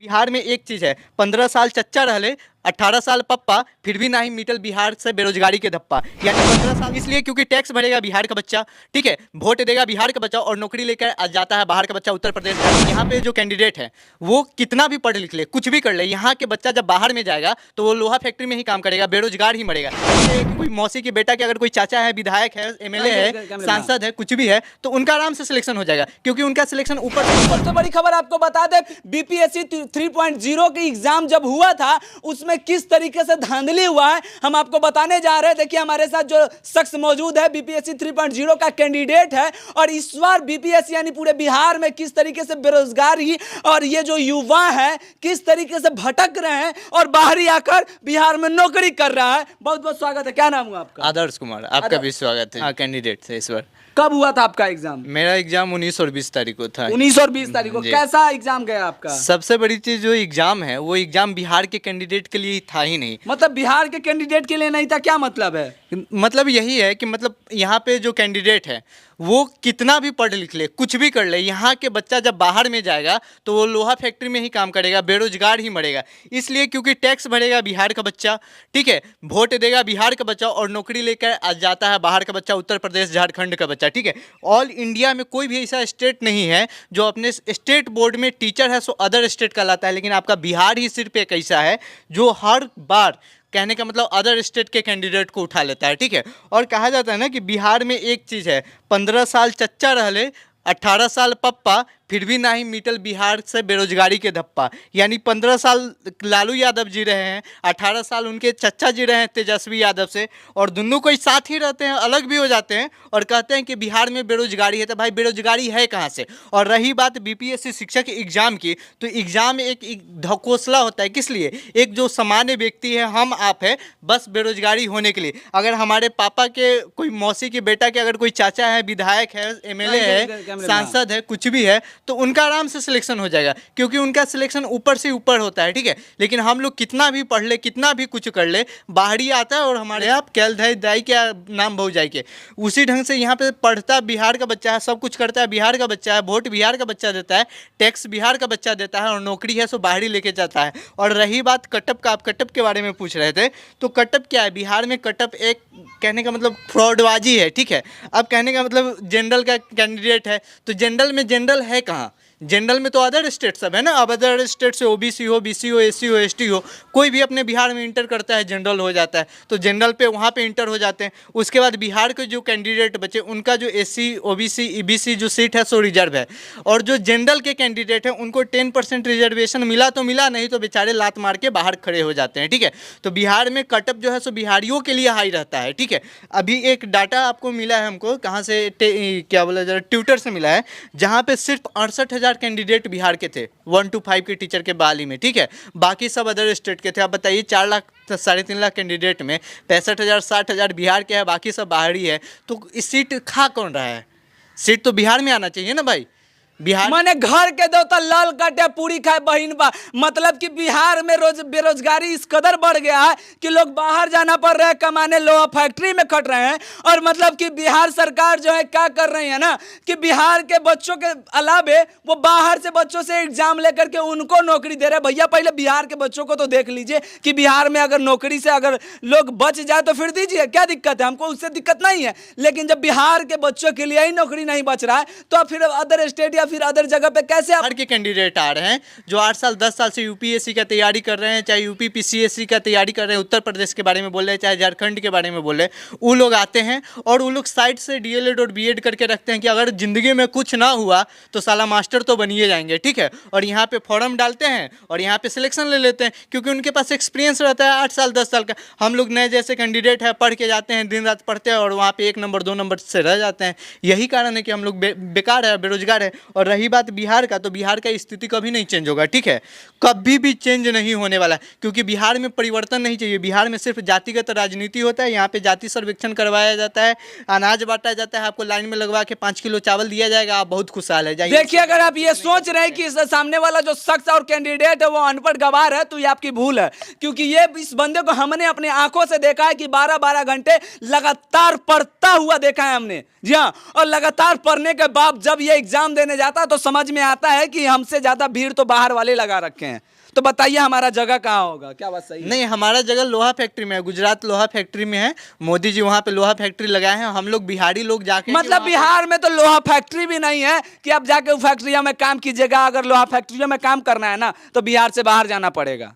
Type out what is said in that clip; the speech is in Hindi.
बिहार में एक चीज है, 15 साल चच्चा रहले, 18 साल पप्पा, फिर भी नहीं मिटल बिहार से बेरोजगारी के धप्पा। यानी 15 साल इसलिए क्योंकि टैक्स भरेगा बिहार का बच्चा, ठीक है, वोट देगा बिहार का बच्चा और नौकरी लेकर आ जाता है बाहर का बच्चा उत्तर प्रदेश। यहाँ पे जो कैंडिडेट है वो कितना भी पढ़ लिख ले, कुछ भी कर ले, यहाँ के बच्चा जब बाहर में जाएगा तो वो लोहा फैक्ट्री में ही काम करेगा, बेरोजगार ही मरेगा। कोई मौसी की बेटा के अगर कोई चाचा है, विधायक है, एमएलए है, सांसद है, कुछ भी है, तो उनका आराम से सिलेक्शन हो जाएगा क्योंकि उनका सिलेक्शन ऊपर से। सबसे बड़ी खबर आपको बता दें, बीपीएससी 3.0 की एग्जाम जब हुआ था उसमें किस तरीके से धांधली हुआ है हम आपको बताने जा रहे हैं। देखिए हमारे साथ जो शख्स मौजूद है बीपीएससी 3.0 का कैंडिडेट है, और इस बार बीपीएससी यानी पूरे बिहार में किस तरीके से बेरोजगारी और ये जो युवा है किस तरीके से भटक रहे हैं और बाहरी आकर बिहार में नौकरी कर रहा है। बहुत बहुत स्वागत है। क्या नाम हुआ आपका? आदर्श कुमार, आपका भी स्वागत है। हाँ, कैंडिडेट थे इस बार। कब हुआ था आपका एग्जाम? मेरा एग्जाम 19 और 20 तारीख को था। 19 और 20 तारीख को। कैसा एग्जाम गया आपका? सबसे बड़ी चीज जो एग्जाम है वो एग्जाम बिहार के कैंडिडेट के लिए था ही नहीं। मतलब बिहार के कैंडिडेट के लिए नहीं था, क्या मतलब है? मतलब यही है कि मतलब यहाँ पे जो कैंडिडेट है वो कितना भी पढ़ लिख ले, कुछ भी कर ले, यहाँ के बच्चा जब बाहर में जाएगा तो वो लोहा फैक्ट्री में ही काम करेगा, बेरोजगार ही मरेगा। इसलिए क्योंकि टैक्स भरेगा बिहार का बच्चा, ठीक है, वोट देगा बिहार का बच्चा और नौकरी लेकर आ जाता है बाहर का बच्चा उत्तर प्रदेश झारखंड का बच्चा, ठीक है। ऑल इंडिया में कोई भी ऐसा स्टेट नहीं है जो अपने स्टेट बोर्ड में टीचर है सो अदर स्टेट कहलाता है, लेकिन आपका बिहार ही सिर्फ एक ऐसा है जो हर बार कहने का मतलब अदर स्टेट के कैंडिडेट को उठा लेता है, ठीक है। और कहा जाता है ना कि बिहार में एक चीज़ है, 15 साल चच्चा रहले, 18 साल पप्पा, फिर भी नहीं मिटल बिहार से बेरोजगारी के धप्पा। यानी 15 साल लालू यादव जी रहे हैं, 18 साल उनके चच्चा जी रहे हैं तेजस्वी यादव से, और दोनों कोई साथ ही रहते हैं, अलग भी हो जाते हैं और कहते हैं कि बिहार में बेरोजगारी है। तो भाई बेरोजगारी है कहाँ से? और रही बात बीपीएससी शिक्षक एग्जाम की, तो एग्जाम एक ढकोसला होता है। किस लिए? एक जो सामान्य व्यक्ति है, हम आप है, बस बेरोजगारी होने के लिए। अगर हमारे पापा के कोई मौसी के बेटा के अगर कोई चाचा है, विधायक है, एमएलए है, सांसद है, कुछ भी है, तो उनका आराम से सिलेक्शन हो जाएगा क्योंकि उनका सिलेक्शन ऊपर से ऊपर होता है, ठीक है। लेकिन हम लोग कितना भी पढ़ ले, कितना भी कुछ कर ले, बाहरी आता है और हमारे आप कैल दाई क्या नाम भाव जाए के उसी ढंग से यहाँ पे पढ़ता बिहार का बच्चा है, सब कुछ करता है बिहार का बच्चा है, वोट बिहार का बच्चा देता है, टैक्स बिहार का बच्चा देता है और नौकरी है सो बाहरी लेके जाता है। और रही बात कटअप का, आप कटअप के बारे में पूछ रहे थे, तो कटअप क्या है? बिहार में कटअप एक कहने का मतलब फ्रॉडबाजी है, ठीक है। अब कहने का मतलब जनरल का कैंडिडेट है तो जनरल में जनरल है कहाँ? जनरल में तो अदर स्टेट सब है ना। अब अदर स्टेट से ओबीसी हो, बीसी हो, एससी हो, एसटी हो, कोई भी अपने बिहार में इंटर करता है जनरल हो जाता है, तो जनरल पे वहाँ पे इंटर हो जाते हैं। उसके बाद बिहार के जो कैंडिडेट बचे उनका जो एससी, ओबीसी, ईबीसी जो सीट है सो रिजर्व है, और जो जनरल के कैंडिडेट हैं उनको 10% रिजर्वेशन मिला तो मिला, नहीं तो बेचारे लात मार के बाहर खड़े हो जाते हैं, ठीक है। तो बिहार में कटअप जो है सो बिहारियों के लिए हाई रहता है, ठीक है। अभी एक डाटा आपको मिला है, हमको कहाँ से क्या बोला जरा ट्विटर से मिला है, जहाँ पे सिर्फ 68,000 कैंडिडेट बिहार के थे 1 to 5 के टीचर के बहाली में, ठीक है। बाकी सब अदर स्टेट के थे। आप बताइए 4 लाख 3.5 लाख कैंडिडेट में 65,000 60,000 बिहार के हैं, बाकी सब बाहरी है, तो इस सीट खा कौन रहा है? सीट तो बिहार में आना चाहिए ना भाई। बिहार माने घर के दो तो लाल काटे पूरी खाए बहिन बा। मतलब कि बिहार में रोज बेरोजगारी इस कदर बढ़ गया है कि लोग बाहर जाना पड़ रहा है कमाने, लोहा फैक्ट्री में खट रहे हैं। और मतलब कि बिहार सरकार जो है क्या कर रही है ना कि बिहार के बच्चों के अलावे वो बाहर से बच्चों से एग्जाम लेकर के उनको नौकरी दे रहे हैं। भैया पहले बिहार के बच्चों को तो देख लीजिए कि बिहार में अगर नौकरी से अगर लोग बच जाए तो फिर दीजिए, क्या दिक्कत है? हमको उससे दिक्कत नहीं है। लेकिन जब बिहार के बच्चों के लिए ही नौकरी नहीं बच रहा है तो फिर अदर स्टेट या फिर अदर जगह पे कैसे बाहर के कैंडिडेट आ रहे हैं जो 8 साल 10 साल से यूपीएससी का तैयारी कर रहे हैं, चाहे यूपी पीसीएससी का तैयारी कर रहे हैं, उत्तर प्रदेश के बारे में बोल रहे हैं, चाहे झारखंड के बारे में बोल रहे हैं, वो लोग आते हैं और वो लोग साइड से डीएलएड और बीएड करके रखते हैं कि अगर जिंदगी में कुछ ना हुआ तो साला मास्टर तो बनिए जाएंगे, ठीक है। और यहाँ पे फॉर्म डालते हैं और यहाँ पे सिलेक्शन ले लेते हैं क्योंकि उनके पास एक्सपीरियंस रहता है 8 साल 10 साल का। हम लोग नए जैसे कैंडिडेट है, पढ़ के जाते हैं, दिन रात पढ़ते हैं और वहाँ पे 1 नंबर 2 नंबर से रह जाते हैं। यही कारण है कि हम लोग बेकार है, बेरोजगार है। और रही बात बिहार का, तो बिहार का स्थिति कभी नहीं चेंज होगा, ठीक है, कभी भी चेंज नहीं होने वाला है क्योंकि बिहार में परिवर्तन नहीं चाहिए। बिहार में सिर्फ जातिगत राजनीति होता है। यहाँ पे जाति सर्वेक्षण करवाया जाता है, अनाज बांटा जाता है, आपको लाइन में लगवा के 5 किलो चावल दिया जाएगा, आप बहुत खुशहाल है। देखिए अगर आप ये सोच रहे हैं कि सामने वाला जो शख्स और कैंडिडेट है वो अनपढ़ गवार है तो ये आपकी भूल है, क्योंकि ये इस बंदे को हमने अपने आंखों से देखा है कि 12-12 घंटे लगातार पढ़ता हुआ देखा है हमने। जी हाँ, और लगातार पढ़ने के बाद जब ये एग्जाम देने जाता है तो समझ में आता है कि हमसे ज्यादा भीड़ तो बाहर वाले लगा रखे हैं। हैं, तो बताइए हमारा जगह कहाँ होगा? क्या बात सही है? नहीं, हमारा जगह लोहा फैक्ट्री में है, गुजरात लोहा फैक्ट्री में है। मोदी जी वहाँ पे लोहा फैक्ट्री लगाए हैं, हम लोग बिहारी लोग जाके मतलब बिहार में तो लोहा फैक्ट्री भी नहीं है कि आप जाके फैक्ट्रियों में काम कीजिएगा। अगर लोहा फैक्ट्रियों में काम करना है ना तो बिहार से बाहर जाना पड़ेगा।